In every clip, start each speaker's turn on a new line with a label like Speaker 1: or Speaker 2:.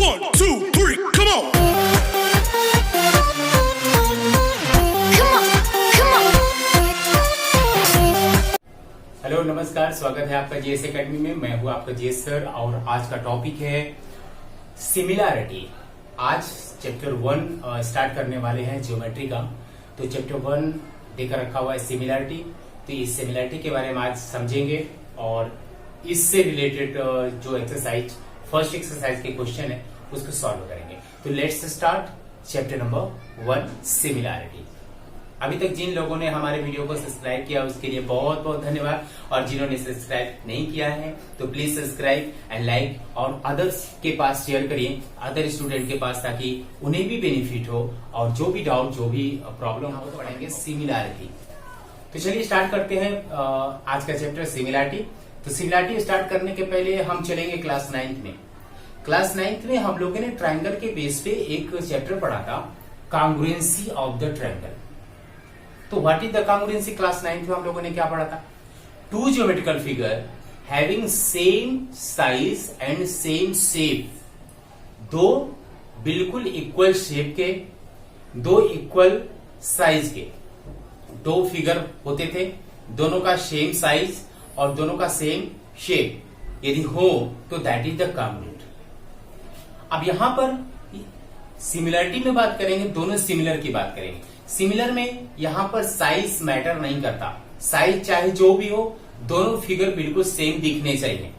Speaker 1: 1, 2, 3, come on!
Speaker 2: Hello नमस्कार, स्वागत है आपका जीएस एकेडमी में। मैं हूं आपका जीएस सर और आज का टॉपिक है सिमिलैरिटी। आज चैप्टर 1 स्टार्ट करने वाले हैं ज्योमेट्री का। तो चैप्टर 1 देकर रखा हुआ है सिमिलैरिटी। तो इस सिमिलैरिटी के बारे में आज समझेंगे और इससे रिलेटेड जो एक्सरसाइज फर्स्ट एक्सरसाइज के क्वेश्चन है उसको सॉल्व करेंगे। तो let's start chapter number 1 similarity. अभी तक जिन लोगों ने हमारे वीडियो को सब्सक्राइब किया उसके लिए बहुत बहुत धन्यवाद, और जिन्होंने सब्सक्राइब नहीं किया है तो प्लीज सब्सक्राइब एंड लाइक और अदर्स के पास शेयर करिए, अदर स्टूडेंट के पास, ताकि उन्हें भी बेनिफिट हो और जो भी डाउट जो भी प्रॉब्लम हो तो पढ़ेंगे सिमिलैरिटी। तो चलिए स्टार्ट करते हैं आज का चैप्टर सिमिलैरिटी। तो सिमिलैरिटी स्टार्ट करने के पहले हम चलेंगे क्लास 9th में। क्लास 9th में हम लोगों ने ट्राइंगल के बेस पे एक चैप्टर पढ़ा था, congruency of the triangle. So what is the congruency? Class 9th में हम लोगों ने क्या पढ़ा था? Two geometrical figure having same size and same shape, दो बिल्कुल इक्वल शेप के, दो इक्वल साइज के दो फिगर होते थे, दोनों का सेम साइज और दोनों का सेम शेप यदि हो तो दैट इज द कांग्रुएंट। अब यहां पर सिमिलरिटी में बात करेंगे, दोनों सिमिलर की बात करेंगे। सिमिलर में यहां पर साइज मैटर नहीं करता, साइज चाहे जो भी हो, दोनों फिगर बिल्कुल सेम दिखने चाहिए,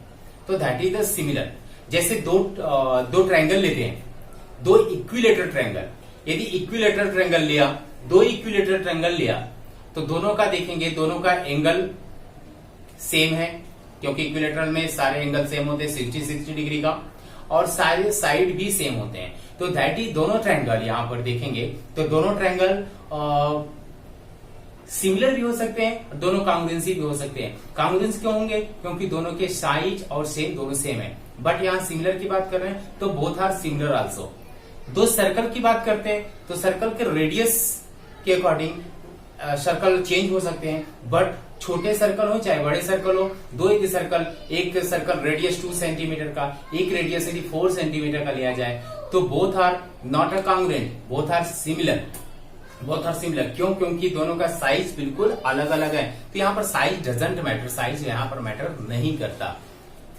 Speaker 2: तो दैट इज द सिमिलर। जैसे दो ट्रायंगल लेते हैं, दो इक्विलेटरल ट्रायंगल, यदि इक्विलेटरल ट्रायंगल लिया, दो इक्विलेटरल ट्रायंगल लिया तो दोनों का देखेंगे, दोनों का एंगल सेम है, क्योंकि इक्विलेटरल में सारे एंगल सेम होते हैं 60 डिग्री का, और सारे साइड भी सेम होते हैं। तो दैट इज दोनों ट्रायंगल यहां पर देखेंगे तो दोनों ट्रायंगल सिमिलर भी हो सकते हैं, दोनों कांग्रुएंसी भी हो सकते हैं। कांग्रुएंस क्यों होंगे? क्योंकि दोनों के साइज और शेप दोनों सेम है। बट यहां सिमिलर की बात कर रहे हैं तो बोथ आर सिमिलर आल्सो। दो सर्कल की बात करते हैं तो सर्कल के रेडियस के अकॉर्डिंग सर्कल चेंज हो सकते हैं, बट छोटे सर्कल हो चाहे बड़े सर्कल हो, दो एक सर्कल रेडियस 2 सेंटीमीटर का, एक रेडियस यदि 4 सेंटीमीटर का लिया जाए तो both are not a congruent, both are similar. Both are similar क्यों? क्योंकि दोनों का साइज बिल्कुल अलग अलग है। तो यहाँ पर साइज डजंट मैटर, साइज यहाँ पर मैटर नहीं करता।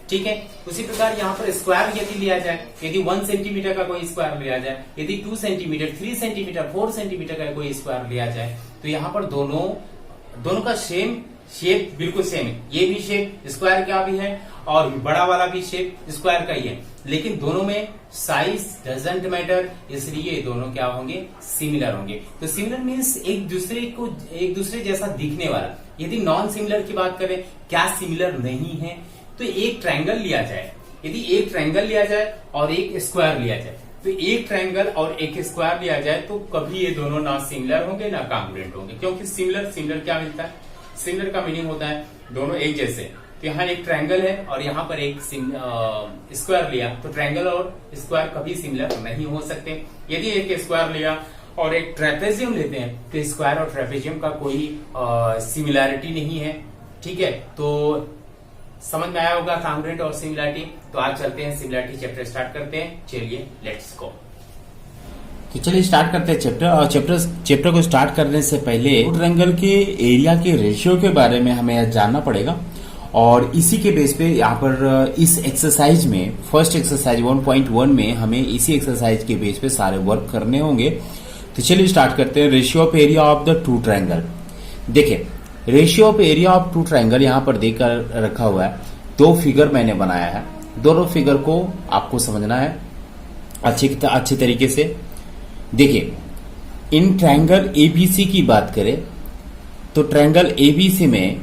Speaker 2: ठीक है, उसी प्रकार यहाँ पर स्क्वायर यदि लिया जाए, यदि 1 सेंटीमीटर का कोई स्क्वायर लिया जाए, यदि 2 सेंटीमीटर, 3 सेंटीमीटर, 4 सेंटीमीटर का कोई स्क्वायर लिया जाए, तो यहाँ पर दोनों का सेम शेप बिल्कुल सेम है। ये भी शेप स्क्वायर का भी है और बड़ा वाला भी शेप स्क्वायर का ही है, लेकिन दोनों में साइज डजंट मैटर, इसलिए दोनों क्या होंगे? सिमिलर होंगे। तो सिमिलर मीन्स एक दूसरे जैसा दिखने वाला। यदि नॉन सिमिलर की बात करें, क्या सिमिलर नहीं है, तो एक ट्रायंगल लिया जाए, यदि एक ट्रायंगल लिया जाए और एक स्क्वायर लिया जाए, तो एक ट्रायंगल और एक स्क्वायर लिया जाए तो कभी ये दोनों ना सिमिलर होंगे ना कांग्रुएंट होंगे। क्योंकि सिमिलर क्या मिलता है? सिमिलर का मीनिंग होता है दोनों एक जैसे। तो यहाँ एक ट्रायंगल है और यहाँ पर एक स्क्वायर लिया, तो ट्रायंगल और स्क्वायर कभी सिमिलर नहीं हो सकते। यदि एक स्क्वायर लिया और एक ट्रेपेजियम लेते हैं तो स्क्वायर और ट्रेपेजियम का कोई सिमिलैरिटी नहीं है। ठीक है, तो समझ में आया होगा कांग्रुएंट और सिमिलैरिटी। तो आज चलते हैं सिमिलैरिटी चैप्टर स्टार्ट करते हैं। चलिए लेट्स गो।
Speaker 3: तो चलिए स्टार्ट करते हैं चैप्टर। और चैप्टर को स्टार्ट करने से पहले ट्रायंगल के एरिया के रेशियो के बारे में हमें जानना पड़ेगा, और इसी के बेस पे यहाँ पर इस एक्सरसाइज में फर्स्ट एक्सरसाइज 1.1 में हमें इसी एक्सरसाइज के बेस पे सारे वर्क करने होंगे। तो चलिए स्टार्ट करते हैं। Ratio of area of the two triangle. देखिए, ratio of area of two triangle यहाँ पर देकर रखा हुआ है। दो फिगर मैंने बनाया है, दोनों फिगर को आपको समझना है अच्छे तरीके से। देखिए, इन ट्रायंगल एबीसी की बात करें तो ट्रायंगल एबीसी में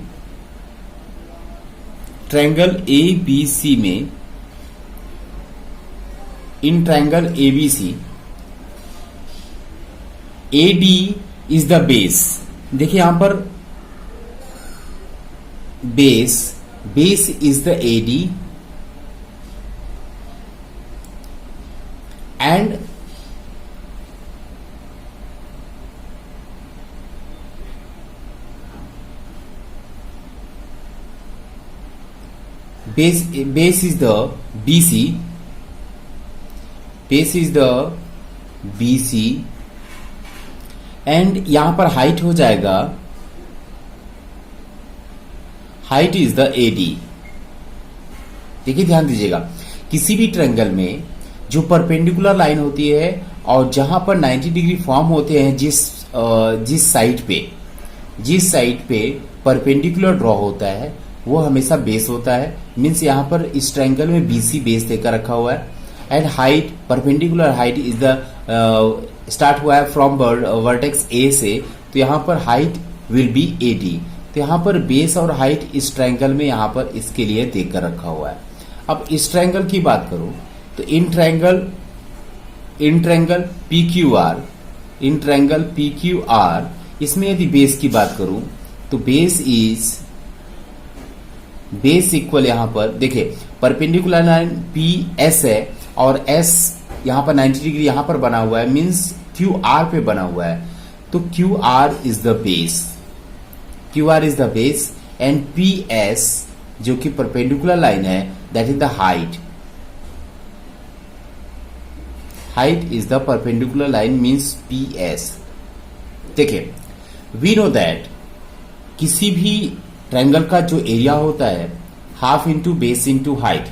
Speaker 3: in triangle ABC AD is the base. देखिए यहां पर base is the AD and base is the BC base is the BC and यहां पर हाइट हो जाएगा, हाइट इज द AD। देखिए ध्यान दीजिएगा, किसी भी ट्रायंगल में जो परपेंडिकुलर लाइन होती है और जहां पर 90 डिग्री फॉर्म होते हैं, जिस साइड पे परपेंडिकुलर ड्रॉ होता है वो हमेशा बेस होता है। मीन्स यहां पर इस ट्रायंगल में BC बेस देकर रखा हुआ है and height, perpendicular height is the start हुआ है फ्रॉम वर्टेक्स A से, तो यहां पर हाइट विल बी AD। तो यहां पर बेस और हाइट इस ट्रायंगल में यहां पर इसके लिए देकर रखा हुआ है। अब इस ट्रायंगल की बात करूं तो इन ट्रायंगल PQR, इसमें यदि बेस की बात करूं तो बेस इक्वल, यहां पर देखिए परपेंडिकुलर लाइन PS है और S यहां पर 90 डिग्री यहां पर बना हुआ है, मींस QR पे बना हुआ है, तो QR is the base and PS जो कि परपेंडिकुलर लाइन है that is the height is the perpendicular line means PS। देखिए वी नो दैट किसी भी ट्रायंगल का जो एरिया होता है half into base into height,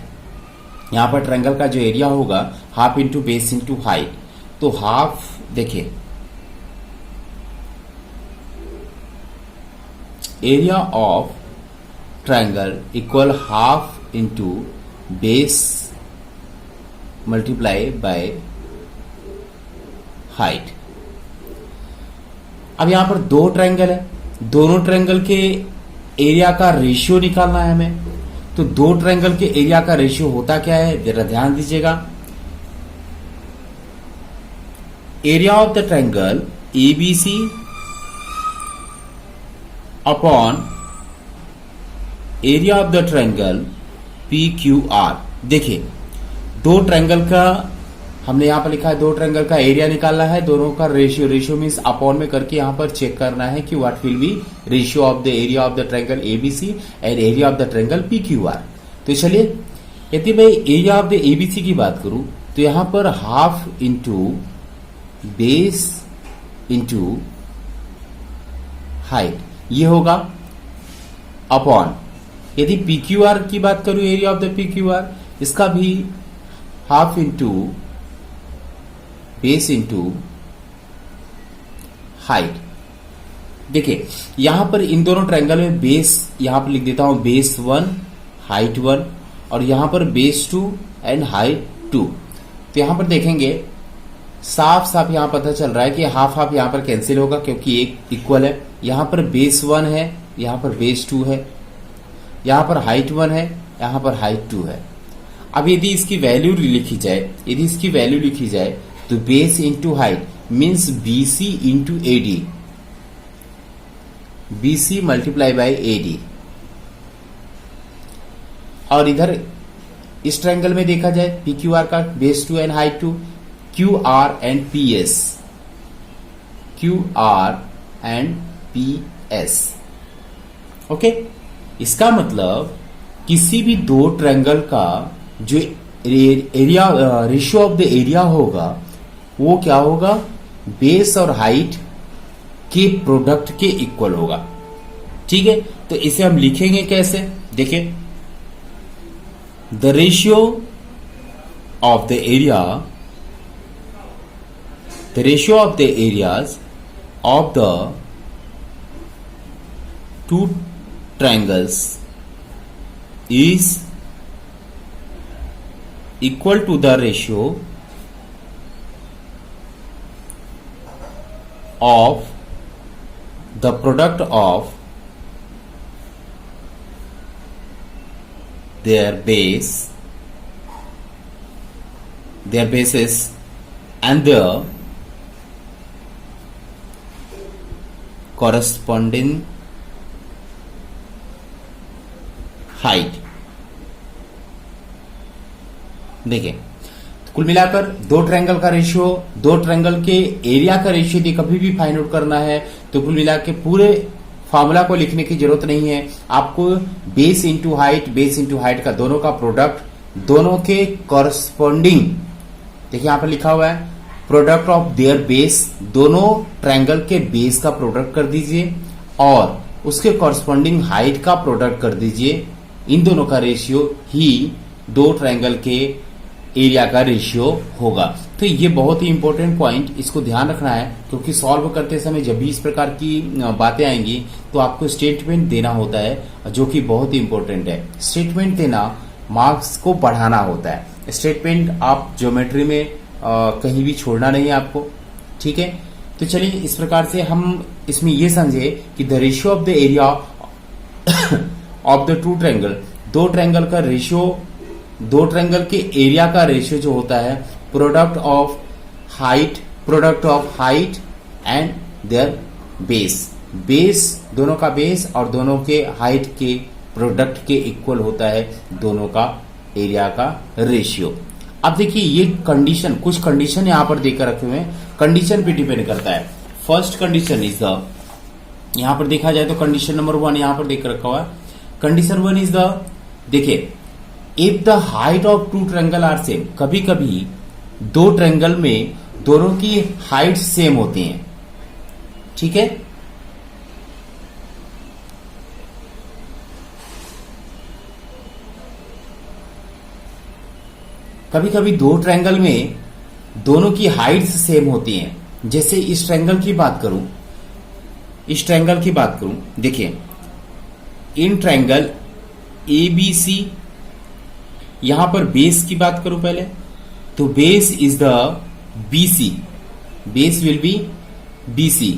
Speaker 3: यहां पर ट्रायंगल का जो एरिया होगा half into base into height, तो हाफ देखिए area of triangle equal half into base multiply by height. अब यहां पर दो ट्रायंगल है, दोनों ट्रायंगल के एरिया का रेशियो निकालना है हमें। तो दो ट्रायंगल के एरिया का रेशियो होता क्या है, जरा ध्यान दीजिएगा। Area of the triangle ABC upon area of the triangle PQR। देखिए दो ट्रायंगल का हमने यहां पर लिखा है, दो ट्रायंगल का एरिया निकालना है, दोनों का रेशियो मींस अपॉन में करके यहां पर चेक करना है कि what will B ratio of the area of the triangle ABC and area of the triangle PQR। तो चलिए यदि मैं एरिया ऑफ द ABC की बात करूं तो यहां पर half into base into height ये होगा अपॉन, यदि PQR की बात करूं एरिया ऑफ द PQR, इसका भी half into base into height. देखिए यहां पर इन दोनों ट्रायंगल में बेस यहां पर लिख देता हूं बेस 1 हाइट 1 और यहां पर बेस 2 एंड हाइट 2। तो यहां पर देखेंगे साफ यहां पता चल रहा है कि हाफ यहां पर कैंसिल होगा क्योंकि एक इक्वल है। यहां पर बेस 1 है, यहां पर बेस 2 है, यहां पर हाइट 1 है, यहां पर हाइट 2 है। अब यदि इसकी वैल्यू लिखी जाए तो base into height means BC into AD, BC multiply by AD। और इधर इस ट्रायंगल में देखा जाए PQR का base 2 and height 2, QR and PS। Okay, इसका मतलब किसी भी दो ट्रायंगल का जो area ratio of the area होगा वो क्या होगा, बेस और हाइट के प्रोडक्ट के इक्वल होगा। ठीक है, तो इसे हम लिखेंगे कैसे, देखिए the ratio of the areas of the two triangles is equal to the ratio of the product of their bases and their corresponding height. देखिए कुल मिलाकर दो ट्रायंगल का रेशियो, दो ट्रायंगल के एरिया का रेशियो यदि कभी भी फाइंड आउट करना है तो कुल मिला के पूरे फॉर्मूला को लिखने की जरूरत नहीं है। आपको बेस इंटू हाइट का दोनों का प्रोडक्ट, दोनों के कॉरस्पॉन्डिंग देखिए यहां पर लिखा हुआ है प्रोडक्ट ऑफ देयर बेस, दोनों ट्रायंगल के बेस का प्रोडक्ट कर दीजिए और उसके कॉरस्पॉन्डिंग हाइट का प्रोडक्ट कर दीजिए। इन दोनों का रेशियो ही दो ट्रायंगल के एरिया का रेशियो होगा। तो ये बहुत ही इंपॉर्टेंट पॉइंट, इसको ध्यान रखना है, क्योंकि सॉल्व करते समय जब भी इस प्रकार की बातें आएंगी तो आपको स्टेटमेंट देना होता है, जो कि बहुत ही इंपॉर्टेंट है। स्टेटमेंट देना मार्क्स को बढ़ाना होता है। स्टेटमेंट आप ज्योमेट्री में कहीं भी छोड़ना नहीं है आपको, ठीक है। तो चलिए इस प्रकार से हम इसमें ये समझे कि the ratio of the area of the two triangle, दो ट्रायंगल का रेशियो, दो ट्रायंगल के एरिया का रेशियो जो होता है product of height and there base, दोनों का बेस और दोनों के हाइट के प्रोडक्ट के इक्वल होता है दोनों का एरिया का रेशियो। अब देखिए ये कंडीशन, कुछ कंडीशन यहां पर देकर रखे हुए हैं, कंडीशन पे डिपेंड करता है। फर्स्ट कंडीशन इज द, यहां पर देखा जाए तो कंडीशन नंबर 1 यहां पर देकर रखा हुआ है। कंडीशन 1 इज द, देखिए if the height of two triangle are same, कभी कभी दो ट्रायंगल में दोनों की हाइट सेम होती हैं, ठीक है। कभी कभी दो ट्रायंगल में दोनों की हाइट्स सेम होती हैं। जैसे इस ट्रायंगल की बात करूं, देखिए इन ट्रायंगल ABC, यहां पर बेस की बात करूं पहले, तो base is the BC, base will B BC।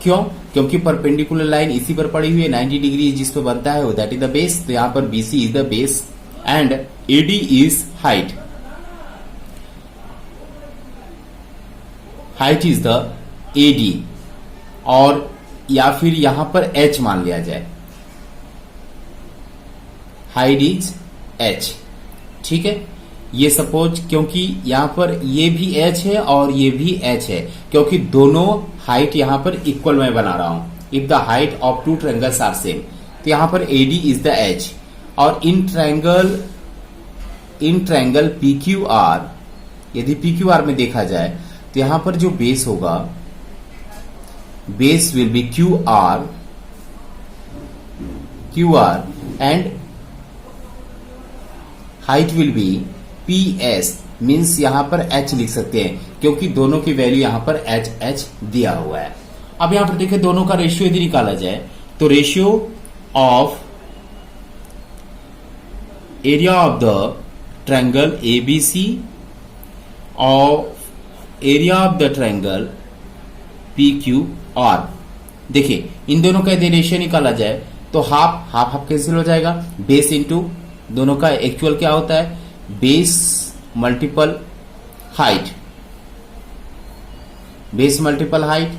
Speaker 3: क्यों? क्योंकि परपेंडिकुलर लाइन इसी पर पड़ी हुई है 90 डिग्री जिस पर बनता है वो दैट इज द बेस। तो यहां पर BC is the base and AD is height, height is the AD, और या फिर यहां पर H मान लिया जाए, हाइट इज H, ठीक है। ये सपोज, क्योंकि यहां पर ये भी H है और ये भी H है, क्योंकि दोनों हाइट यहां पर इक्वल मैं बना रहा हूं। If the height of two triangles are same, तो यहां पर AD इज द H, और इन ट्रायंगल PQR, यदि PQR में देखा जाए तो यहां पर जो बेस होगा, base will B QR and height will B PS, means यहां पर H लिख सकते हैं क्योंकि दोनों की वैल्यू यहां पर H दिया हुआ है। अब यहां पर देखिए दोनों का रेशियो यदि निकाला जाए तो ratio of area of the triangle ABC of area of the triangle PQR, देखिए इन दोनों का यदि रेशियो निकाला जाए तो हाफ कैंसिल हो जाएगा। बेस इंटू दोनों का एक्चुअल क्या होता है, base multiple height, base multiple height,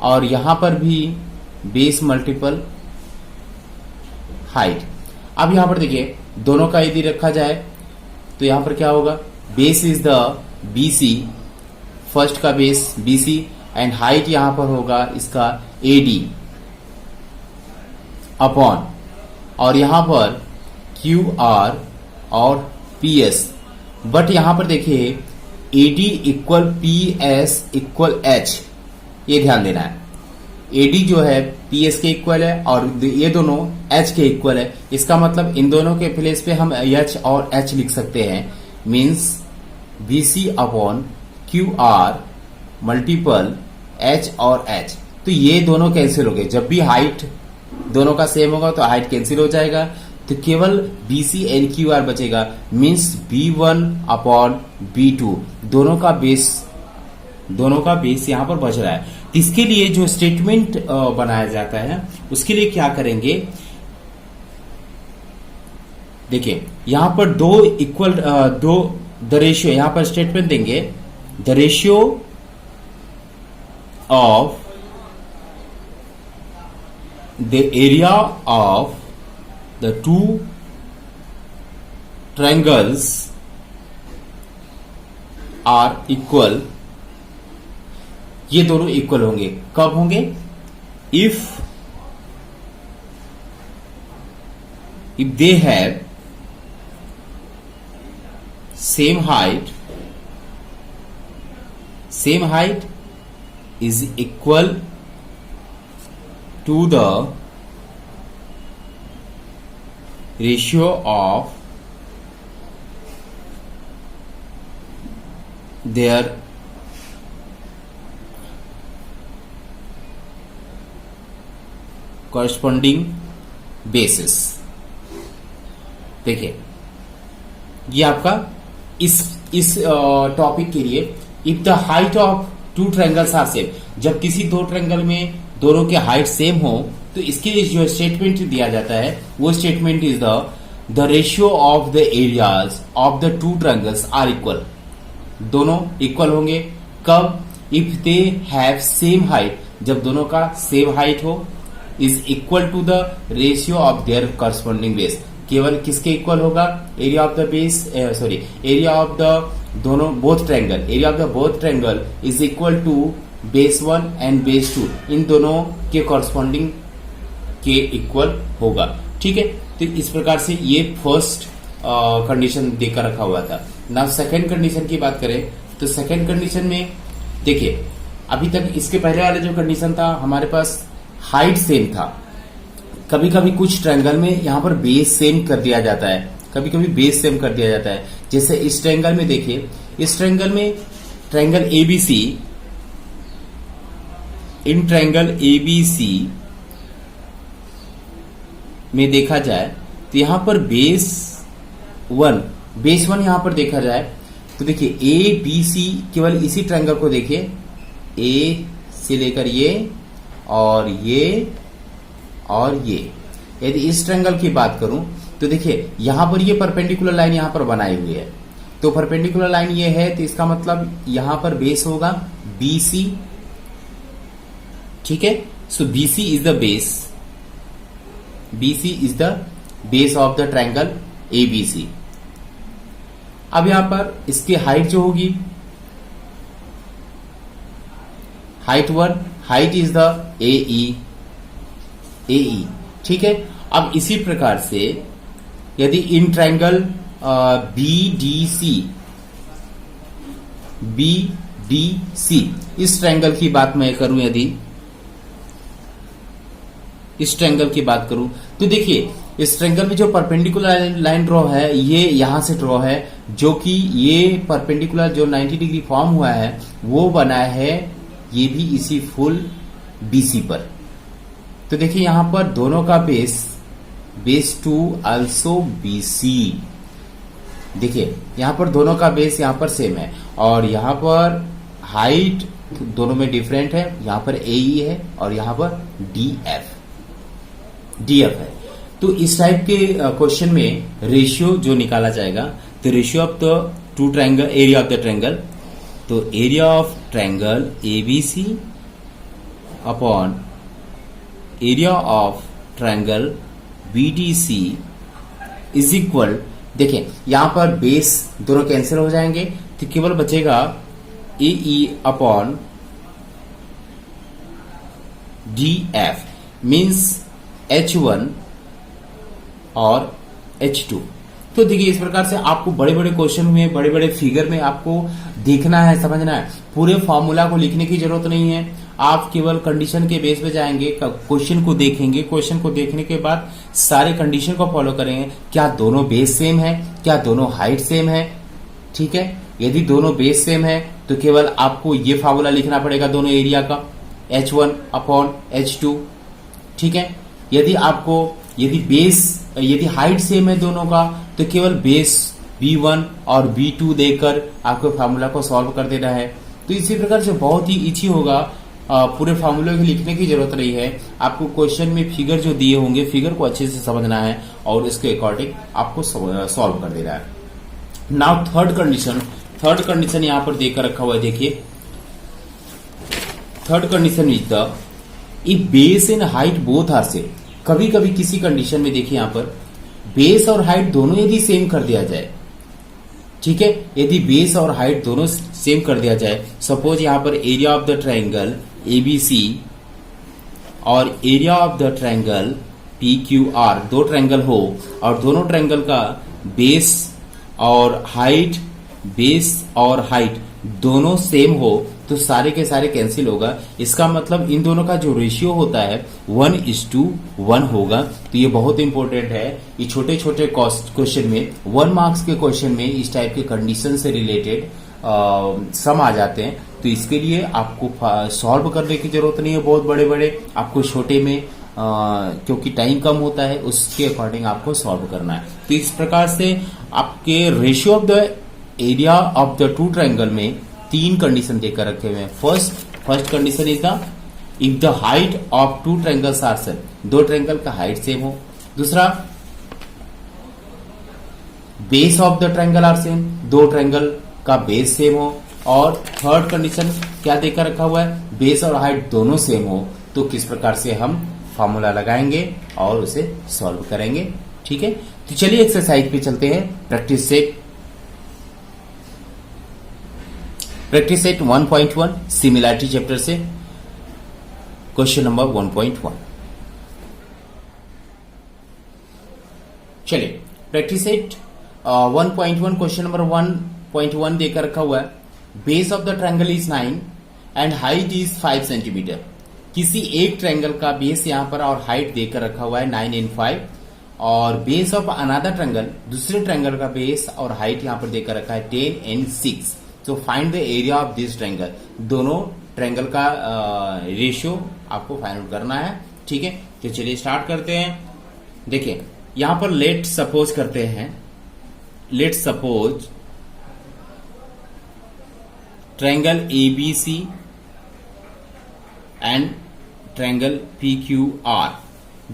Speaker 3: और यहां पर भी बेस मल्टीपल हाइट। अब यहां पर देखिए दोनों का यदि रखा जाए तो यहां पर क्या होगा, base is the BC, first का बेस BC एंड हाइट यहां पर होगा इसका AD अपॉन, और यहां पर QR और PS, बट यहां पर देखिए AD equal PS equal H, ये ध्यान देना है। AD जो है PS के इक्वल है और ये दोनों H के इक्वल है। इसका मतलब इन दोनों के प्लेस पे हम H और H लिख सकते हैं, means BC upon QR multiple H और H। तो ये दोनों कैंसिल हो गए, जब भी हाइट दोनों का सेम होगा तो हाइट कैंसिल हो जाएगा, तो केवल BC एंड QR बचेगा, मीन्स B1 अपॉन B2, दोनों का बेस यहां पर बच रहा है। इसके लिए जो स्टेटमेंट बनाया जाता है उसके लिए क्या करेंगे, देखिए यहां पर द रेशियो, यहां पर स्टेटमेंट देंगे the ratio of the area of the two triangles are equal, ये दोनों इक्वल होंगे। कब होंगे, if they have same height same height is equal to the ratio of their corresponding bases। देखिए ये आपका इस टॉपिक के लिए, if the height of two triangles are same, जब किसी दो ट्रायंगल में दोनों के हाइट सेम हो तो इसके लिए जो स्टेटमेंट दिया जाता है वो statement is the ratio of the areas of the two triangles are equal. दोनों इक्वल होंगे कब? If they have same height, जब दोनों का सेम हाइट हो, is equal to the ratio of their corresponding base. केवल किसके इक्वल होगा? Area of the base, area of the दोनों both triangle, area of the both triangle is equal to base 1 and base 2, इन दोनों के corresponding के equal होगा। ठीक है, तो इस प्रकार से ये फर्स्ट कंडीशन देकर रखा हुआ था। ना सेकंड कंडीशन की बात करें तो सेकंड कंडीशन में देखिए, अभी तक इसके पहले वाला जो कंडीशन था हमारे पास हाइट सेम था। कभी कभी कुछ ट्रायंगल में यहां पर बेस सेम कर दिया जाता है, कभी कभी बेस सेम कर दिया जाता है। जैसे इस ट्रायंगल में देखिए, इस ट्रायंगल में ट्रायंगल एबीसी, इन ट्रायंगल एबीसी में देखा जाए तो यहां पर बेस 1 यहां पर देखा जाए तो देखिए ए बी सी, केवल इसी ट्रायंगल को देखिए, ए से लेकर ये और ये और ये। यदि इस ट्रायंगल की बात करूं तो देखिए यहां पर ये परपेंडिकुलर लाइन यहां पर बनाई हुई है, तो परपेंडिकुलर लाइन ये है तो इसका मतलब यहां पर बेस होगा BC। ठीक है, सो BC is the base, BC is the base of the triangle ABC। अब यहां पर इसकी हाइट जो होगी, height 1, height is the AE। ठीक है, अब इसी प्रकार से यदि इन ट्रायंगल BDC, इस ट्रायंगल की बात मैं करूं, यदि इस ट्रायंगल की बात करूं तो देखिए इस ट्रायंगल में जो परपेंडिकुलर लाइन ड्रॉ है ये यहां से ड्रॉ है, जो कि ये परपेंडिकुलर जो 90 डिग्री फॉर्म हुआ है वो बना है ये भी इसी फुल BC पर। तो देखिए यहां पर दोनों का बेस 2 आल्सो BC। देखिए यहां पर दोनों का बेस यहां पर सेम है और यहां पर हाइट दोनों में डिफरेंट है, यहां पर AE है और यहां पर DF है। तो इस टाइप के क्वेश्चन में रेशियो जो निकाला जाएगा तो ratio of the two triangle, area of the triangle, तो area of triangle ABC upon area of triangle BDC is equal, देखिए यहां पर बेस दोनों कैंसिल हो जाएंगे तो केवल बचेगा AE upon DF means H1 और H2। तो देखिए इस प्रकार से आपको बड़े बड़े क्वेश्चन में, बड़े बड़े फिगर में आपको देखना है, समझना है। पूरे फॉर्मूला को लिखने की जरूरत नहीं है, आप केवल कंडीशन के बेस पे जाएंगे, क्वेश्चन को देखेंगे, क्वेश्चन को देखने के बाद सारे कंडीशन को फॉलो करेंगे। क्या दोनों बेस सेम है, क्या दोनों हाइट सेम है? ठीक है, यदि दोनों बेस सेम है तो केवल आपको ये फॉर्मूला लिखना पड़ेगा दोनों एरिया का, H1 अपॉन H2। ठीक है, यदि हाइट सेम है दोनों का तो केवल बेस B1 और B2 देकर आपको फार्मूला को सॉल्व कर देना है। तो इसी प्रकार से बहुत ही इजी होगा, पूरे फार्मूले को लिखने की जरूरत नहीं है। आपको क्वेश्चन में फिगर जो दिए होंगे, फिगर को अच्छे से समझना है और इसके अकॉर्डिंग आपको सॉल्व कर देना है। नाउ थर्ड कंडीशन यहां पर देकर रखा हुआ है। देखिए third condition is the if base and height both are same. कभी कभी किसी कंडीशन में देखिए यहां पर बेस और हाइट दोनों यदि सेम कर दिया जाए, ठीक है, यदि बेस और हाइट दोनों सेम कर दिया जाए, सपोज यहां पर area of the triangle ABC और area of the triangle PQR, दो ट्रायंगल हो और दोनों ट्रायंगल का बेस और हाइट दोनों सेम हो, तो सारे के सारे कैंसिल होगा। इसका मतलब इन दोनों का जो रेशियो होता है 1:1 होगा। तो ये बहुत इंपॉर्टेंट है। ये छोटे छोटे क्वेश्चन में 1 मार्क्स के क्वेश्चन में इस टाइप के कंडीशन से रिलेटेड सम आ जाते हैं। तो इसके लिए आपको सॉल्व करने की जरूरत नहीं है बहुत बड़े बड़े, आपको छोटे में क्योंकि टाइम कम होता है उसके अकॉर्डिंग आपको सॉल्व करना है। तो इस प्रकार से आपके ratio of the area of the two triangle में 3 कंडीशन देकर रखे हुए हैं। First condition is the if the height of two triangles are same, 2 triangle का हाइट सेम हो। दूसरा, base of the triangle are same, 2 triangle का base same हो। और थर्ड कंडीशन क्या देकर रखा हुआ है, बेस और हाइट दोनों सेम हो। तो किस प्रकार से हम फॉर्मूला लगाएंगे और उसे सॉल्व करेंगे। ठीक है, तो चलिए एक्सरसाइज पे चलते हैं। प्रैक्टिस सेट 1.1 सिमिलैरिटी चैप्टर से क्वेश्चन नंबर 1.1। चलिए प्रैक्टिस सेट 1.1 क्वेश्चन नंबर 1.1 देकर रखा हुआ है। Base of the triangle is 9 and height is 5 centimetre. किसी एक ट्रायंगल का बेस यहां पर और हाइट देकर रखा हुआ है 9 and 5, और बेस ऑफ अनदर ट्रायंगल, दूसरे ट्रायंगल का बेस और हाइट यहां पर देकर रखा है 10 and 6। तो find the area of this triangle. दोनों ट्रायंगल का रेशियो आपको फाइंड आउट करना है। ठीक है, तो चलिए स्टार्ट करते हैं। देखिए यहां पर लेट सपोज करते हैं, let suppose triangle ABC and triangle PQR।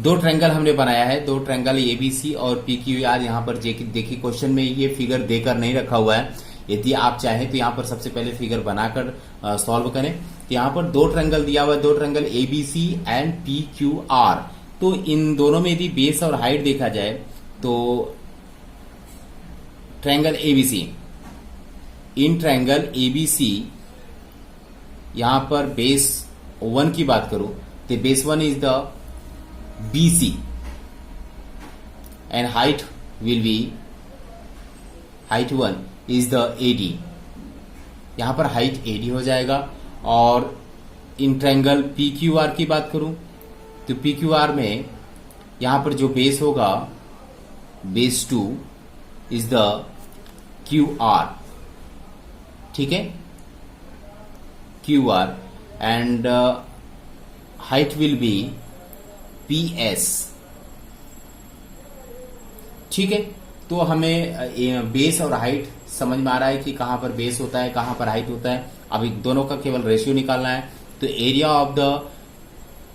Speaker 3: 2 triangle हमने बनाया है, 2 ट्रायंगल ABC और PQR। यहां पर देखिए क्वेश्चन में ये फिगर देकर नहीं रखा हुआ है। यदि आप चाहें तो यहां पर सबसे पहले फिगर बनाकर सॉल्व करें। तो यहां पर 2 ट्रायंगल दिया हुआ है, 2 ट्रायंगल ABC एंड PQR। तो इन दोनों में यदि बेस और हाइट देखा जाए तो ट्रायंगल ABC, इन ट्रायंगल ABC यहां पर बेस 1 की बात करूं तो base 1 is the BC and height will be, height 1 is the AD। यहां पर हाइट AD हो जाएगा। और इन ट्रायंगल PQR की बात करूं तो PQR में यहां पर जो बेस होगा बेस 2 इज द QR। ठीक है, QR and height will B PS। ठीक है, तो हमें बेस और हाइट समझ में आ रहा है कि कहां पर बेस होता है कहां पर हाइट होता है। अब इन दोनों का केवल रेशियो निकालना है। तो area of the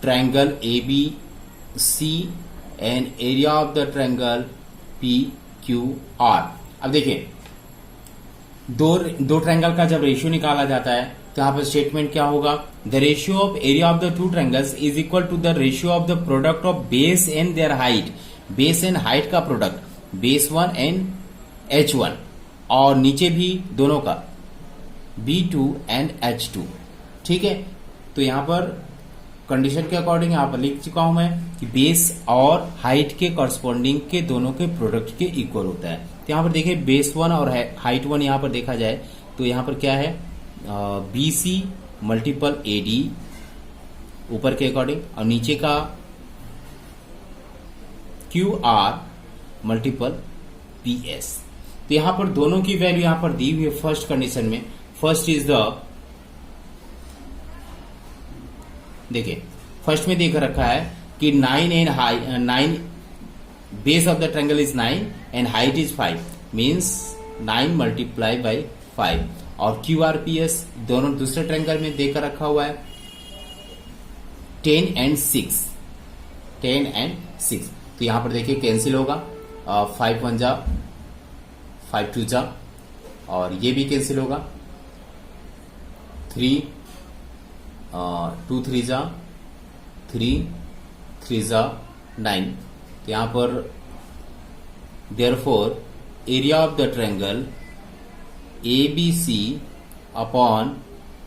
Speaker 3: triangle ABC and area of the triangle PQR। अब देखिए दो ट्रायंगल का जब रेशियो निकाला जाता है तो यहां पर स्टेटमेंट क्या होगा, the ratio of area of the 2 triangles is equal to the ratio of the product of base and their height. Base and height का प्रोडक्ट, बेस 1 एंड H1, और नीचे भी दोनों का B2 एंड H2। ठीक है, तो यहां पर कंडीशन के अकॉर्डिंग यहां पर लिख चुका हूं मैं कि बेस और हाइट के कॉरस्पॉन्डिंग के दोनों के प्रोडक्ट के इक्वल होता है। तो यहां पर देखिए बेस 1 और हाइट 1 यहां पर देखा जाए तो यहां पर क्या है, BC मल्टीपल AD ऊपर के अकॉर्डिंग, और नीचे का QR मल्टीपल PS। तो यहां पर दोनों की वैल्यू यहां पर दी हुई है फर्स्ट कंडीशन में। फर्स्ट इज द, देखिए फर्स्ट में देख रखा है कि 9 and 9, base of the triangle is 9 and height is 5, means 9 multiply by 5। और QRPS दोनों दूसरे ट्रायंगल में देकर रखा हुआ है 10 एंड 6, 10 एंड 6। तो यहां पर देखिए कैंसिल होगा, 5 1 जा 5 2 जा, और ये भी कैंसिल होगा, 3 2 3 जा 3 3 जा 9। तो यहां पर therefore area of the triangle ABC upon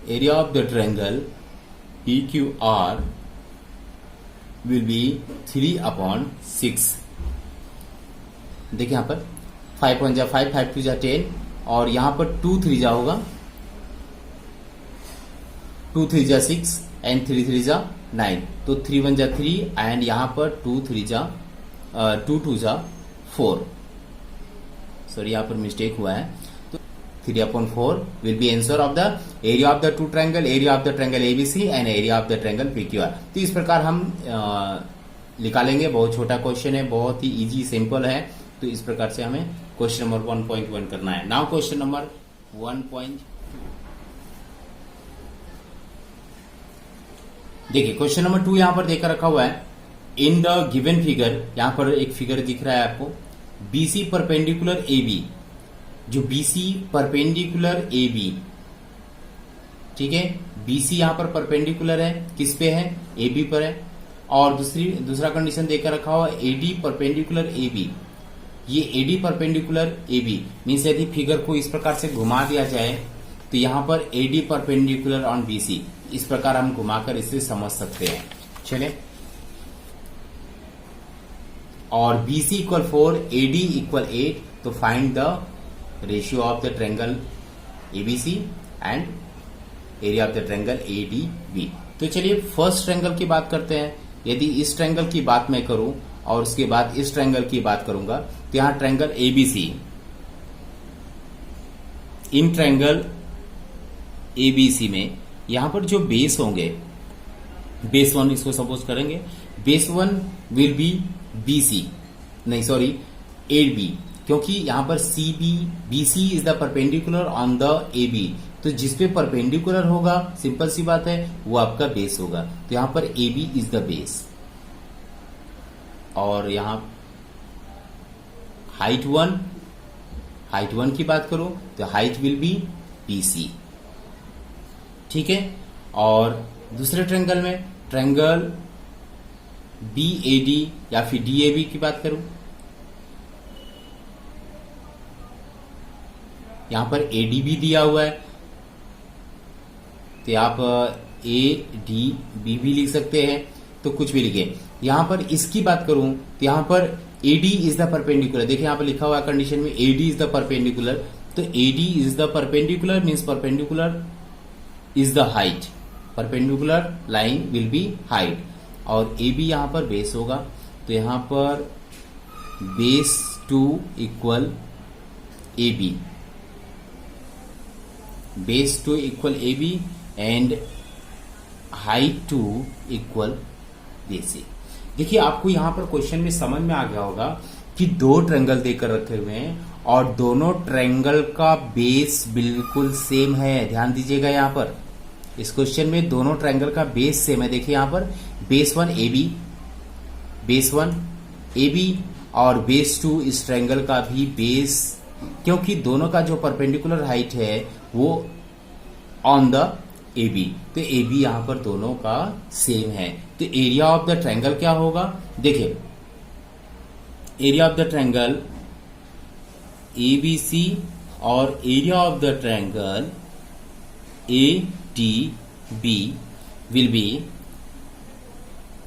Speaker 3: area of the triangle PQR will be 3/6। देखिए यहां पर 5 1 जा 5, 5 2 जा 10, और यहां पर 2 3 जा होगा 2 3 जा 6 एंड 3 3 जा 9, तो 3 1 जा 3 एंड यहाँ पर 2 3 जा 2 2 जा 4, सॉरी यहाँ पर मिस्टेक हुआ है, तो 3/4 will be answer of the area of the two triangle, area of the triangle ABC and area of the triangle PQR. तो इस प्रकार हम निकालेंगे। बहुत छोटा क्वेश्चन है, बहुत ही इजी सिंपल है। तो इस प्रकार से हमें क्वेश्चन नंबर 1.1 करना है। Now question number 1. देखिए क्वेश्चन नंबर 2 यहां पर देकर रखा हुआ है। इन द गिवन फिगर, यहां पर एक फिगर दिख रहा है आपको, बीसी परपेंडिकुलर AB, जो BC परपेंडिकुलर AB, ठीक है, BC यहां पर परपेंडिकुलर है, किस पे है, AB पर है। और दूसरा कंडीशन देकर रखा हुआ AD परपेंडिकुलर AB, ये AD परपेंडिकुलर AB मीन्स यदि फिगर को इस प्रकार से घुमा दिया जाए तो यहां पर AD परपेंडिकुलर ऑन BC, इस प्रकार हम घुमाकर इसे समझ सकते हैं। चले, और BC इक्वल 4, AD इक्वल 8, तो find the ratio of the triangle ABC and area of the triangle ADB। तो चलिए फर्स्ट ट्रायंगल की बात करते हैं। यदि इस ट्रायंगल की बात मैं करूं और उसके बाद इस ट्रायंगल की बात करूंगा, तो यहां ट्रायंगल ABC, इन ट्रायंगल ABC में यहां पर जो बेस होंगे, बेस 1 इसको सपोज करेंगे, बेस 1 विल बी BC, नहीं सॉरी AB, क्योंकि यहां पर BC is the perpendicular on the AB, तो जिसपे परपेंडिकुलर होगा, सिंपल सी बात है, वो आपका बेस होगा। तो यहां पर AB इज द बेस, और यहां हाइट 1 की बात करो तो हाइट विल बी BC, ठीक है। और दूसरे ट्रायंगल में ट्रायंगल BAD या फिर DAB की बात करूं, यहां पर AD भी दिया हुआ है, तो आप ADB भी लिख सकते हैं, तो कुछ भी लिखे। यहां पर इसकी बात करूं तो यहां पर AD इज द परपेंडिकुलर, देखिए यहां पर लिखा हुआ कंडीशन में AD इज द परपेंडिकुलर, तो AD is the perpendicular means perpendicular is the height, perpendicular line will be height, और AB यहां पर बेस होगा, तो यहां पर base 2 equal AB, base 2 equal AB and height 2 equal BC। देखिए आपको यहां पर क्वेश्चन में समझ में आ गया होगा कि दो ट्रायंगल देकर रखे हुए हैं और दोनों ट्रायंगल का बेस बिल्कुल सेम है। ध्यान दीजिएगा, यहां पर इस क्वेश्चन में दोनों ट्रायंगल का बेस सेम है। देखिए यहां पर बेस 1 AB और बेस 2 इस ट्रायंगल का भी बेस, क्योंकि दोनों का जो परपेंडिकुलर हाइट है वो ऑन द AB, तो AB यहां पर दोनों का सेम है। तो एरिया ऑफ द ट्रायंगल क्या होगा, देखिए area of the triangle ABC और area of the triangle ADB will be,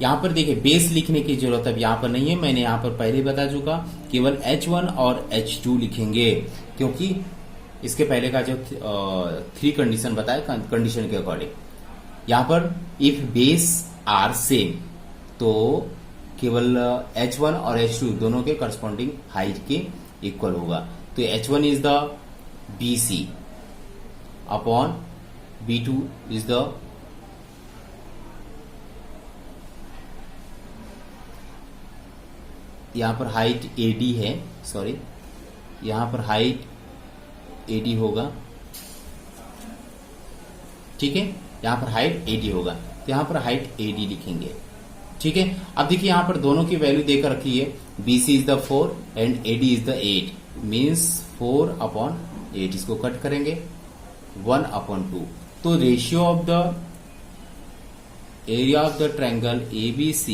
Speaker 3: यहां पर देखिए बेस लिखने की जरूरत अब यहां पर नहीं है, मैंने यहां पर पहले बता चुका, केवल H1 और H2 लिखेंगे, क्योंकि इसके पहले का जो 3 कंडीशन बताया कंडीशन के अकॉर्डिंग, यहां पर इफ बेस आर सेम तो केवल H1 और H2 दोनों के करस्पॉन्डिंग हाइट के इक्वल होगा। तो H1 is the BC upon B2 is the यहां पर हाइट AD है, सॉरी यहां पर हाइट AD होगा, ठीक है, यहां पर हाइट AD होगा, तो यहां पर हाइट AD लिखेंगे, ठीक है। अब देखिए यहां पर दोनों की वैल्यू देकर रखी है, BC is the 4 and AD is the 8, means 4 upon 8, इसको कट करेंगे 1/2। तो ratio of the area of the triangle ABC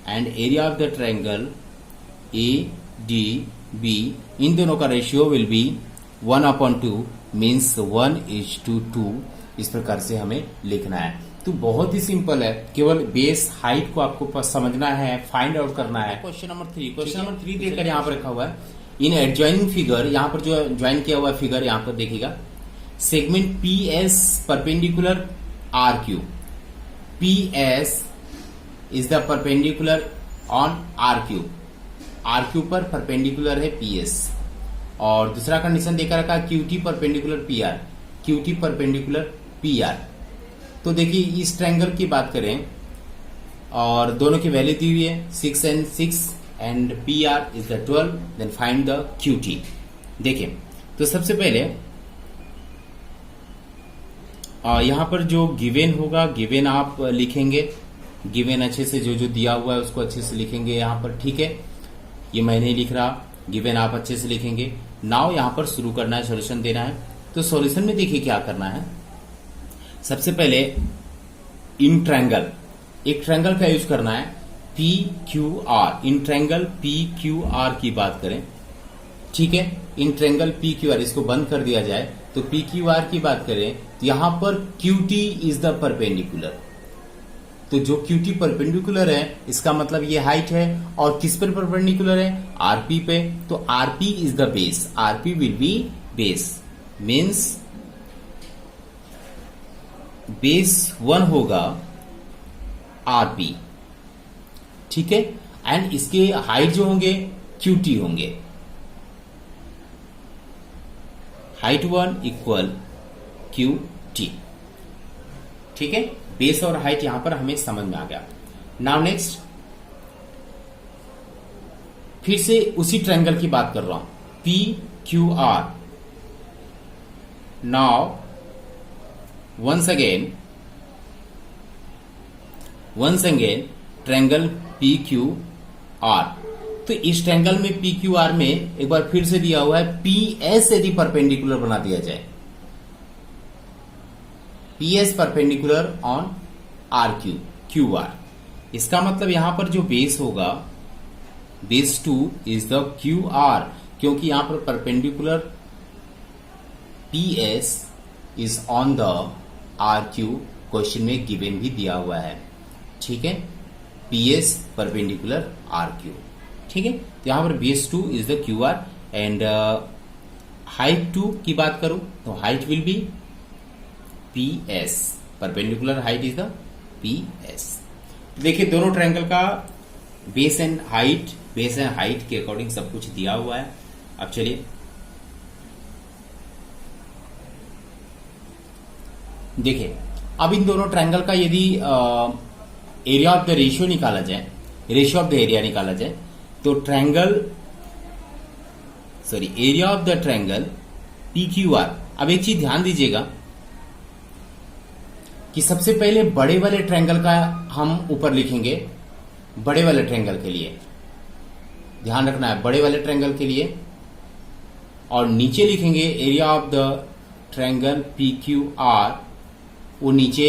Speaker 3: and area of the triangle ADB, इन दोनों का रेशियो विल बी 1/2 मीन्स 1:2, इस प्रकार से हमें लिखना है। तो बहुत ही सिंपल है, केवल बेस हाइट को आपको समझना है, फाइंड आउट करना है। क्वेश्चन नंबर 3 देकर यहाँ पर रखा हुआ है, इन एडजॉइनिंग फिगर, यहाँ पर जो ज्वाइन किया हुआ फिगर यहाँ पर देखिएगा, segment P S perpendicular R Q, P S is the perpendicular on R Q पर परपेंडिकुलर है पी एस। और दूसरा कंडीशन देखा रखा Q T perpendicular P R, Q T perpendicular P R. तो देखिए इस ट्रायंगल की बात करें और दोनों की वैल्यू दी हुई है 6 and 6 and P R is the 12, then find the Q T. देखिए तो सबसे पहले यहां पर जो गिवन होगा, गिवन आप लिखेंगे, गिवन अच्छे से जो जो दिया हुआ है उसको अच्छे से लिखेंगे यहां पर, ठीक है। ये मैं नहीं लिख रहा, गिवन आप अच्छे से लिखेंगे। नाउ यहां पर शुरू करना है, सॉल्यूशन देना है। तो सॉल्यूशन में देखिए क्या करना है। सबसे पहले इन ट्रायंगल, एक ट्रायंगल का यूज करना है P Q are. In triangle P Q are की बात करें, ठीक है। In triangle P Q are, इसको बंद कर दिया जाए तो पी क्यू आर की बात करें तो यहां पर Q T is the perpendicular. तो जो क्यू टी परपेंडिकुलर है इसका मतलब ये हाइट है, और किस पर परपेंडिकुलर है? आरपी पे। तो RP is the base, RP will be base, means base 1 होगा आरपी, ठीक है। एंड इसके हाइट जो होंगे क्यू टी होंगे, हाइट 1 इक्वल क्यू टी, ठीक है। बेस और हाइट यहां पर हमें समझ में आ गया। नाउ नेक्स्ट, फिर से उसी ट्रायंगल की बात कर रहा हूं, P Q R. Now once again triangle P Q R. तो इस ट्रायंगल में पी क्यू आर में एक बार फिर से दिया हुआ है पी एस यदि परपेंडिकुलर बना दिया जाए, P S perpendicular on R Q, Q R. इसका मतलब यहां पर जो बेस होगा, base 2 is the Q R, क्योंकि यहां पर perpendicular P S is on the R Q, question में गिवन भी दिया हुआ है, ठीक है। P S perpendicular R Q, ठीक है। तो यहां पर base 2 is the Q R and height 2 की बात करूं तो height will be P S, perpendicular height is the P S. देखिए दोनों ट्रायंगल का बेस एंड हाइट के अकॉर्डिंग सब कुछ दिया हुआ है। अब चलिए देखिए, अब इन दोनों ट्रायंगल का यदि एरिया ऑफ द रेशियो निकाला जाए, रेशियो ऑफ द एरिया निकाला जाए, तो area of the triangle P Q are. अब एक चीज ध्यान दीजिएगा कि सबसे पहले बड़े वाले ट्रायंगल का हम ऊपर लिखेंगे, बड़े वाले ट्रायंगल के लिए ध्यान रखना है, बड़े वाले ट्रायंगल के लिए, और नीचे लिखेंगे area of the triangle P Q are, वो नीचे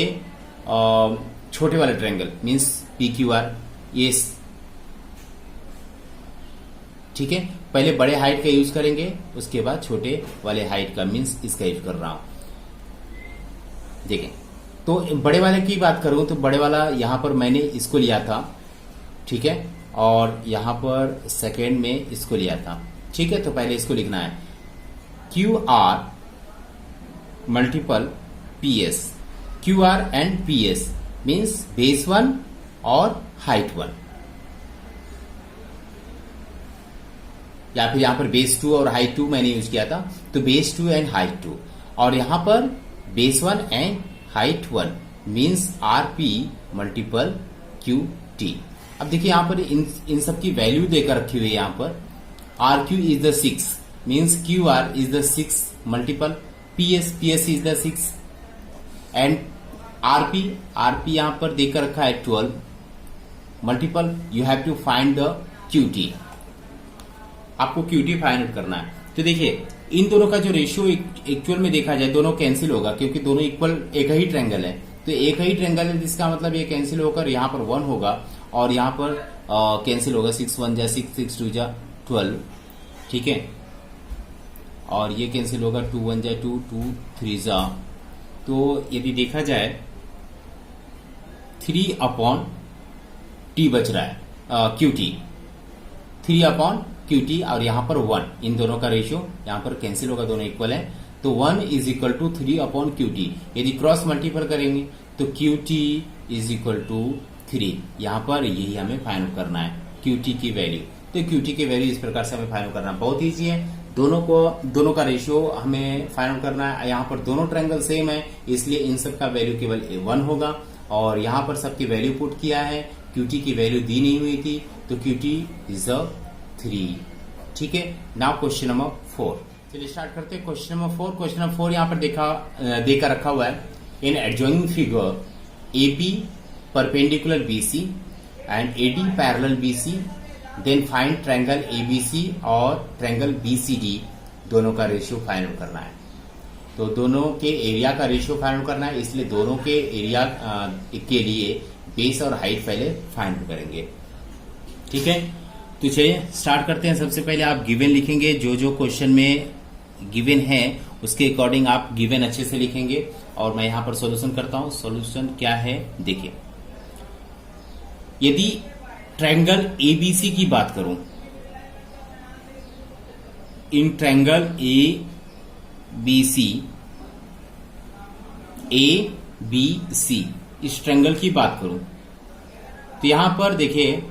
Speaker 3: छोटे वाले triangle means P Q are, ये ठीक है। पहले बड़े हाइट का यूज करेंगे, उसके बाद छोटे वाले हाइट का, मीन्स इसका यूज कर रहा हूं। देखें तो बड़े वाले की बात करूं तो बड़े वाला यहां पर मैंने इसको लिया था, ठीक है, और यहां पर सेकेंड में इसको लिया था, ठीक है। तो पहले इसको लिखना है Q R multiple P S, Q R and P S means base 1 और हाइट 1, या फिर यहां पर बेस 2 और हाइट 2 मैंने यूज किया था, तो बेस 2 एंड हाइट 2, और यहां पर base 1 and height 1 means R P multiple Q T. अब देखिए यहां पर इन सब की वैल्यू देकर रखी हुई है। यहां पर R Q is the 6 means Q R is the 6 multiple P S is the 6 and RP यहां पर देकर रखा है 12 multiple you have to find the Q T, आपको क्यू टी फाइंड आउट करना है। तो देखिए इन दोनों का जो रेशियो एक्चुअल में देखा जाए दोनों कैंसिल होगा, क्योंकि दोनों इक्वल एक ही ट्रायंगल है, तो एक ही ट्रायंगल है जिसका मतलब ये कैंसिल होकर यहाँ पर 1 होगा और यहाँ पर कैंसिल होगा, 6 1 जा 6, 6 2 जा 12, ठीक है, और ये कैंसिल होगा 2 1 जा 2, 2 3 जा, तो यदि देखा जाए 3 अपॉन टी बच रहा है, Q T 3 upon Q T, और यहां पर 1, इन दोनों का रेशियो यहां पर कैंसिल होगा, दोनों इक्वल है, तो 1 is equal to 3 upon QT। यदि क्रॉस मल्टीपल करेंगे तो QT इज इक्वल टू 3। यहां पर यही हमें फाइंड करना है QT की वैल्यू। तो QT की वैल्यू इस प्रकार से हमें फाइंड करना है, बहुत ईजी है। दोनों का रेशियो हमें फाइंड करना है। यहाँ पर दोनों ट्रायंगल सेम है, इसलिए इन सब का वैल्यू केवल 1 होगा। और यहाँ पर सबकी वैल्यू पुट किया है, QT की वैल्यू दी नहीं हुई थी, तो QT इज 3। ठीक है, नाउ क्वेश्चन नंबर 4। चलिए स्टार्ट करते हैं क्वेश्चन नंबर 4। क्वेश्चन नंबर 4 यहाँ पर देकर रखा हुआ है, in adjoining figure AP perpendicular BC and AD parallel BC, then find triangle ABC और ट्रायंगल BCD, दोनों का रेशियो फाइंड करना है। तो दोनों के एरिया का रेशियो फाइंड करना है, इसलिए दोनों के एरिया के लिए बेस और हाइट पहले फाइंड करेंगे। ठीक है, तो चलिए स्टार्ट करते हैं। सबसे पहले आप गिवन लिखेंगे, जो क्वेश्चन में गिवन है उसके अकॉर्डिंग आप गिवन अच्छे से लिखेंगे। और मैं यहां पर सॉल्यूशन करता हूं। सॉल्यूशन क्या है देखिए, यदि ट्रायंगल ABC की बात करूं, इन ट्रायंगल ABC इस ट्रायंगल की बात करूं तो यहां पर देखिए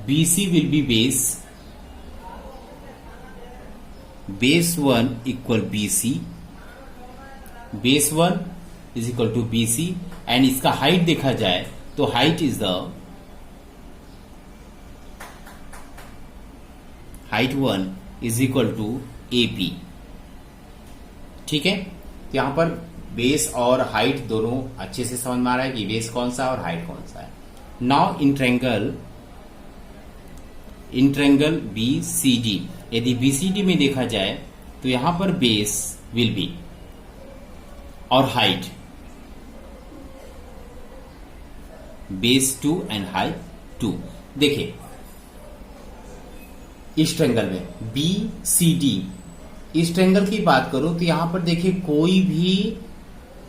Speaker 3: BC will be base 1 equal BC, base 1 is equal to BC and इसका हाइट देखा जाए तो height 1 is equal to AP। ठीक है, तो यहां पर बेस और हाइट दोनों अच्छे से समझ में आ रहा है कि बेस कौन सा और हाइट कौन सा है। नाउ इन ट्रायंगल BCD, यदि BCD में देखा जाए तो यहां पर बेस विल बी और हाइट बेस 2 एंड हाइट 2। देखिए इस ट्रायंगल में BCD, इस ट्रायंगल की बात करूं तो यहां पर देखिए कोई भी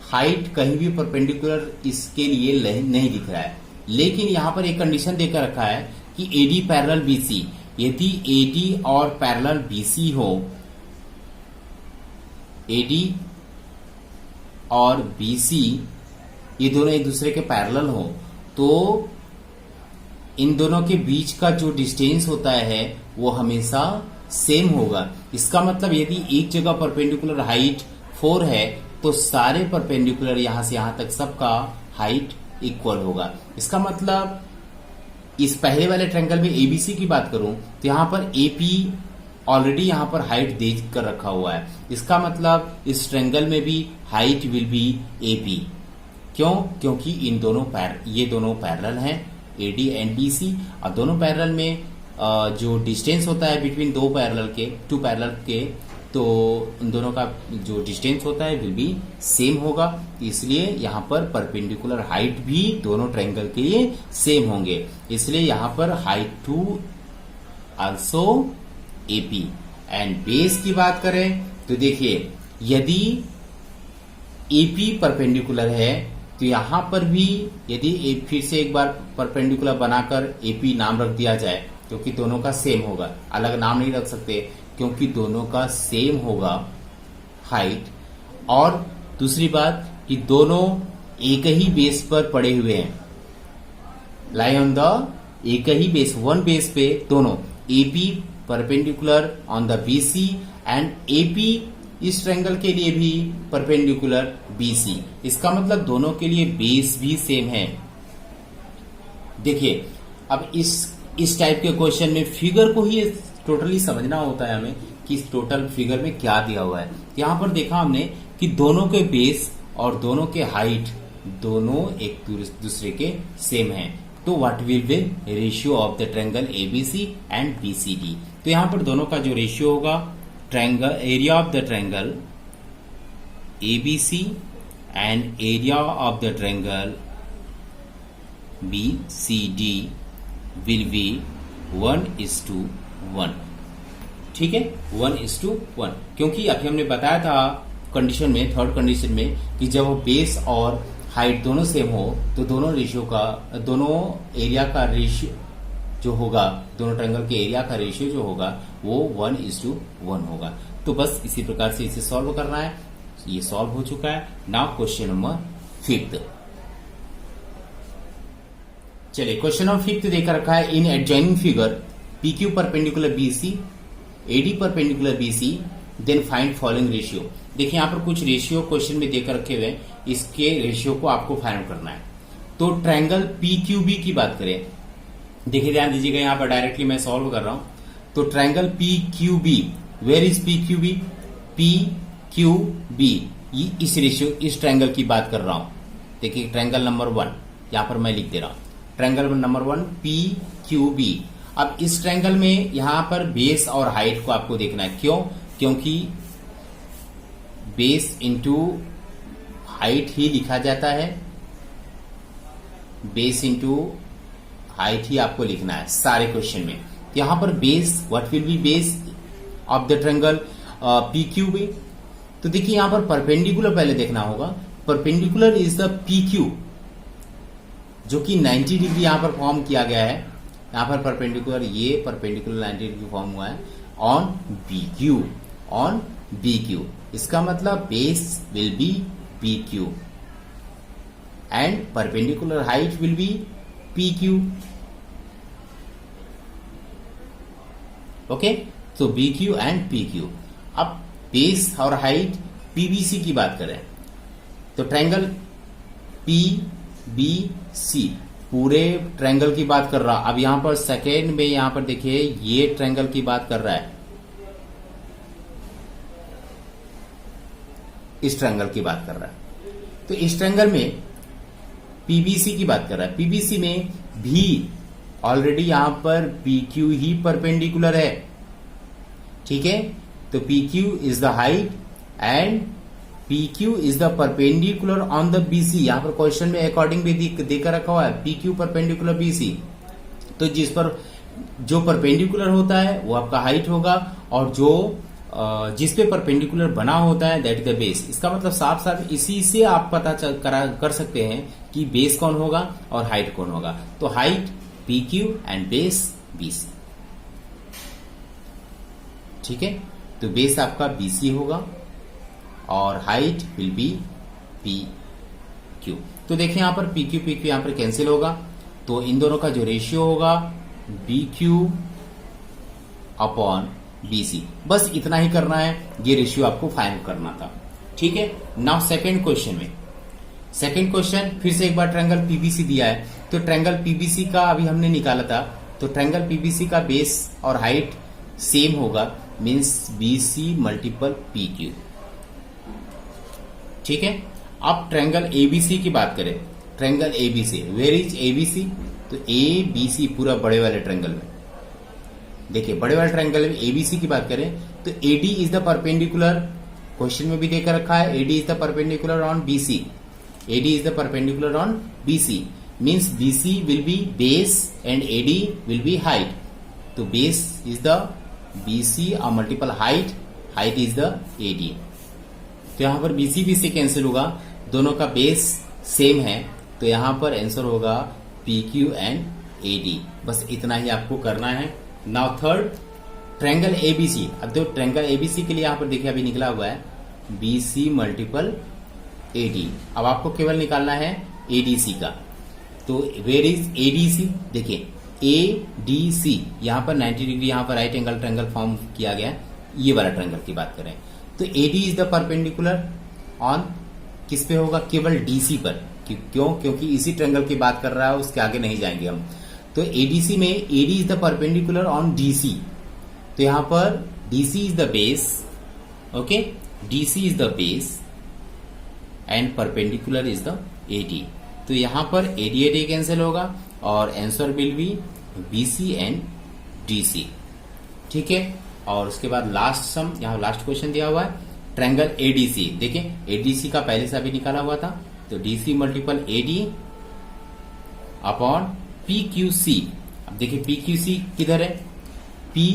Speaker 3: हाइट कहीं भी परपेंडिकुलर इसके लिए नहीं दिख रहा है, लेकिन यहां पर एक कंडीशन देकर रखा है कि AD पैरेलल BC। यदि AD और पैरेलल BC हो, AD और BC ये दोनों एक दूसरे के पैरेलल हो, तो इन दोनों के बीच का जो डिस्टेंस होता है वो हमेशा सेम होगा। इसका मतलब यदि एक जगह परपेंडिकुलर हाइट 4 है तो सारे परपेंडिकुलर यहां से यहां तक सबका हाइट इक्वल होगा। इसका मतलब इस पहले वाले ट्रायंगल में ABC की बात करूं तो यहां पर AP ऑलरेडी यहां पर हाइट दे कर रखा हुआ है। इसका मतलब इस ट्रायंगल में भी हाइट विल बी AP। क्यों? क्योंकि ये दोनों पैरेलल हैं, AD एंड BC, और दोनों पैरेलल में जो डिस्टेंस होता है बिटवीन टू पैरेलल के, तो उन दोनों का जो डिस्टेंस होता है विल बी सेम होगा। इसलिए यहां पर परपेंडिकुलर हाइट भी दोनों ट्रायंगल के लिए सेम होंगे, इसलिए यहां पर height 2 also AP। And base की बात करें तो देखिए यदि AP परपेंडिकुलर है तो यहां पर भी यदि फिर से एक बार परपेंडिकुलर बनाकर AP नाम रख दिया जाए, क्योंकि दोनों का सेम होगा, अलग नाम नहीं रख सकते क्योंकि दोनों का सेम होगा हाइट। और दूसरी बात कि दोनों एक ही बेस पर पड़े हुए हैं, लाई ऑन द एक ही बेस, वन बेस पे दोनों AP perpendicular on the BC and AP इस ट्रायंगल के लिए भी परपेंडिकुलर BC। इसका मतलब दोनों के लिए बेस भी सेम है। देखिए अब इस टाइप के क्वेश्चन में फिगर को ही टोटली समझना होता है हमें कि इस टोटल फिगर में क्या दिया हुआ है। यहां पर देखा हमने कि दोनों के बेस और दोनों के हाइट दोनों एक दूसरे के सेम हैं, तो what will B ratio of the triangle ABC and BCD। तो यहां पर दोनों का जो रेशियो होगा, triangle area of the triangle ABC and area of the triangle BCD will be 1:1। ठीक है, 1:1, क्योंकि अभी हमने बताया था कंडीशन में, थर्ड कंडीशन में, कि जब बेस और हाइट दोनों सेम हो तो दोनों एरिया का रेशियो जो होगा, दोनों ट्रायंगल के एरिया का रेशियो जो होगा वो 1:1 होगा। तो बस इसी प्रकार से इसे सॉल्व करना है। ये सॉल्व हो चुका है। Now question number 5। चलिए क्वेश्चन नंबर 5 देकर रखा है, in adjoining figure P Q perpendicular B C, AD perpendicular B C, then find following ratio. देखिए यहाँ पर कुछ रेशियो क्वेश्चन में देकर रखे हुए हैं, इसके रेशियो को आपको फाइंड करना है। तो ट्रायंगल पी क्यू बी की बात करें, देखिए ध्यान दीजिएगा, यहाँ पर डायरेक्टली मैं सॉल्व कर रहा हूं। तो triangle P Q B, where is P Q B? P Q B, इस रेशियो, इस ट्रायंगल की बात कर रहा हूं। देखिए ट्रायंगल नंबर 1 यहां पर मैं लिख दे रहा हूं, triangle number 1 P Q B. अब इस ट्रायंगल में यहां पर बेस और हाइट को आपको देखना है। क्यों? क्योंकि बेस इंटू हाइट ही लिखा जाता है, बेस इंटू हाइट ही आपको लिखना है सारे क्वेश्चन में। यहां पर base, what will be base of the triangle P Q B? तो देखिए यहां पर परपेंडिकुलर पहले देखना होगा। Perpendicular is the P Q, जो कि 90 डिग्री यहां पर फॉर्म किया गया है। यहां पर परपेंडिकुलर, ये परपेंडिकुलर 90 डिग्री फॉर्म हुआ है on B Q, on B Q. इसका मतलब base will be B Q and perpendicular height will be P Q. Okay, तो B Q and P Q. अब बेस और हाइट पीबीसी की बात करें तो ट्रायंगल पी बी सी, पूरे ट्रायंगल की बात कर रहा। अब यहां पर सेकेंड में यहां पर देखिए ये ट्रायंगल की बात कर रहा है, इस ट्रायंगल की बात कर रहा है। तो इस ट्रायंगल में पीबीसी की बात कर रहा है। पीबीसी में भी ऑलरेडी यहां पर पी क्यू ही परपेंडिकुलर है, ठीक है। तो P Q is the height and P Q is the perpendicular on the BC. यहां पर क्वेश्चन में अकॉर्डिंग भी देकर रखा हुआ है, पी क्यू परपेंडिकुलर बीसी। तो जिस पर जो परपेंडिकुलर होता है वो आपका हाइट होगा, और जो जिस पे परपेंडिकुलर बना होता है दैट इज द बेस। इसका मतलब साफ साफ इसी से आप पता कर सकते हैं कि बेस कौन होगा और हाइट कौन होगा। तो height P Q and base BC, ठीक है। तो बेस आपका बीसी होगा और height will be P Q. तो देखिए यहां पर पी क्यू यहां पर कैंसिल होगा, तो इन दोनों का जो रेशियो होगा बी क्यू अपॉन बीसी। बस इतना ही करना है, ये रेशियो आपको फाइंड करना था, ठीक है। नाउ सेकेंड क्वेश्चन में, सेकेंड क्वेश्चन फिर से एक बार ट्रायंगल पीबीसी दिया है। तो ट्रायंगल पीबीसी का अभी हमने निकाला था, तो ट्रायंगल पीबीसी का बेस और हाइट सेम होगा, means BC multiple P Q, ठीक है। अब ट्रायंगल एबीसी की बात करें, triangle ABC, where is ABC? तो एबीसी पूरा बड़े वाले ट्रायंगल में, देखिए बड़े वाले ट्रायंगल में एबीसी की बात करें तो AD is the perpendicular, question में भी देकर रखा है AD is the perpendicular on BC, AD is the perpendicular on BC, means BC will be base and AD will be height. तो बेस इज द बीसी और multiple height, height is the AD. तो यहां पर BC B से cancel होगा, दोनों का base same है, तो यहां पर आंसर होगा पी क्यू एंड एडी। बस इतना ही आपको करना है। Now third triangle ABC. अब देखो ट्रायंगल एबीसी के लिए यहां पर देखिए अभी निकला हुआ है बीसी मल्टीपल एडी। अब आपको केवल निकालना है एडीसी का। तो वेयर इज एडीसी? देखिए एडीसी यहां पर 90 डिग्री यहां पर राइट एंगल ट्रायंगल फॉर्म किया गया, ये वाला ट्रायंगल की बात करें तो AD is the perpendicular on किस पे होगा? केवल डीसी पर। क्यों? क्योंकि इसी ट्रायंगल की बात कर रहा है, उसके आगे नहीं जाएंगे हम। तो एडीसी में AD is the perpendicular on DC, तो यहां पर DC is the base, okay, DC is the base and perpendicular is the AD. तो यहां पर एडी एडी कैंसिल होगा और answer will be BC and DC, ठीक है। और उसके बाद लास्ट सम, यहां लास्ट क्वेश्चन दिया हुआ है ट्रायंगल एडीसी। देखिए एडीसी का पहले से अभी निकाला हुआ था, तो DC multiple AD upon P Q C. अब देखिए पी क्यू सी किधर है? पी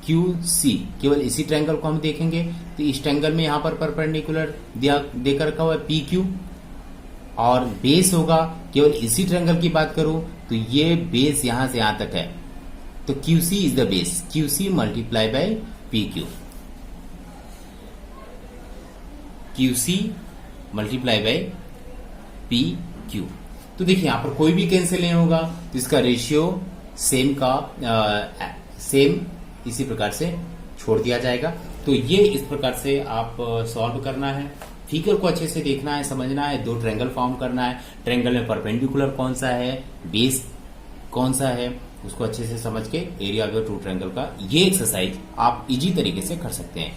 Speaker 3: क्यू सी केवल इसी ट्रायंगल को हम देखेंगे, तो इस ट्रायंगल में यहां पर परपेंडिकुलर देकर रखा हुआ है पी क्यू, और बेस होगा, केवल इसी ट्रायंगल की बात करूं तो ये बेस यहां से यहां तक है, तो QC is the base, QC multiply by PQ। QC multiply by PQ। तो देखिए यहाँ पर कोई भी कैंसिल नहीं होगा, तो इसका रेशियो सेम इसी प्रकार से छोड़ दिया जाएगा। तो ये इस प्रकार से आप सॉल्व करना है, फिगर को अच्छे से देखना है, समझना है, दो ट्रायंगल फॉर्म करना है, ट्रायंगल में परपेंडिकुलर कौन सा है, बेस कौन सा है, उसको अच्छे से समझ के area of the two triangle का ये एक्सरसाइज आप इजी तरीके से कर सकते हैं।